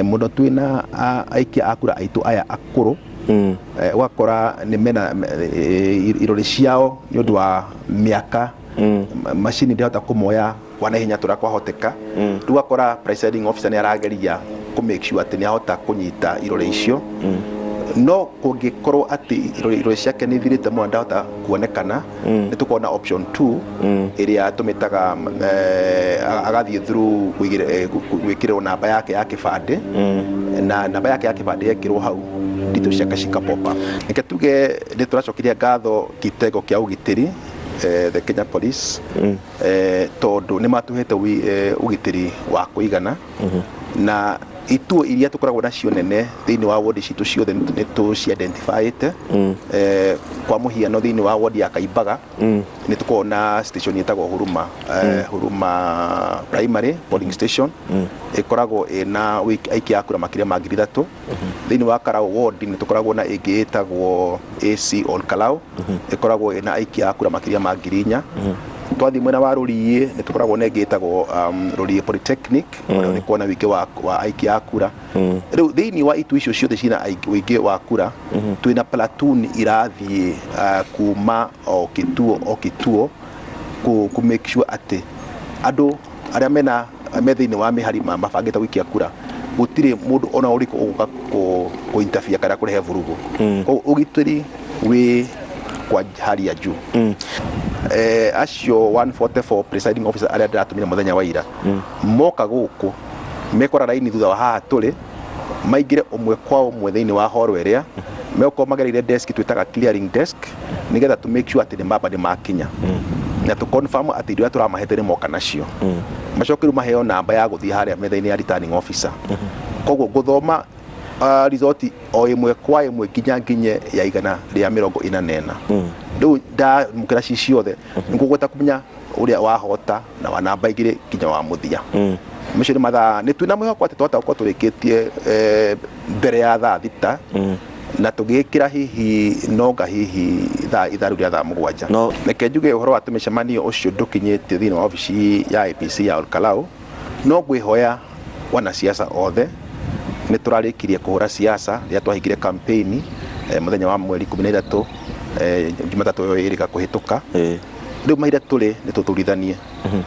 muno twina aikia akura aitu aya akuru wakora ni mena irori ciao ni undu wa miaka machine ndihota kumoya wana hinya tura kwahoteka rugakora presiding officer ni arageria ku make sure ati ni ahota kunyita irori icio no kungikorwo ati irori ciake ni thirite mo ndahota kuonekana ni tukona option 2 iria tumitaga agathie through gwikirwo namba yake ya kibande na namba yake ya kibande yekirwo hau ndito ciake cikapopa nike tuge ni turacokiria ngatho kitego kia ugitiri the Kenya Police tondu ni matuhete ugitiri wa kuigana na ituo iria tukoragwo nacio nene thiini wa ward citu ciothe ni tu ci identified kwa muhiano thiini wa ward ya Kaimbaga ni tukona station yetagwo Huruma Primary Polling Station ikoragwo ina aikia akura makiria ma 3,000 thiini wa Karau ward ni tukoragwo na ingi itagwo AC All Kalau ikoragwo ina aikia akura makiria ma 4,000 twathi mwena wa Rurie ni tukoragwo na ingi itagwo Rurie Polytechnic ni kuona wingi wa aikia akura riu thiini wa itu icio ciothe cina wingi wa kura twina platoon irathie kuma o kituo ku make sure ati andu aria mena thiini wa mihari mabangite gwikia kura gutire mundu ona uriku uguka ku interfere kana kurehe vurugu ugitiri wi kwa hali ya juu acio 144 presiding officer aria ndatumire muthenya wa ira moka guku mekora raini thutha wa haha tuli maigire umwe kwa umwe thiini wa horo area meko magerire desk twitaga clearing desk nigetha to make sure ati ni maba ni makinya na to confirm ati ndio turamahetere moka nacio macokiru maheo namba ya guthii haria methaini ya returning officer koguo guthoma result o imwe kwa imwe nginye ya igana ria 44 riu nda mukira ciothe ngugweta kumenya uria wahota na wa namba igire nginya wa muthia mishiri mathaa ni twina mwihoko ati twata uko turikitie mbere ya thaa thita na tugikira hihi nonga hihi itharu ria thaa mugwanja no reke njuge uhoro wa tumicemanio ucio ndukinyite thiini wa ofici ya IPC ya Olkalau no ngwihoya wana siasa othe ni turarikirie kuhura siasa ria twahingire campaign muthenya wa mweri 13 Jumatatu yo irika kuhituka riu mahira tuli ni tuturithanie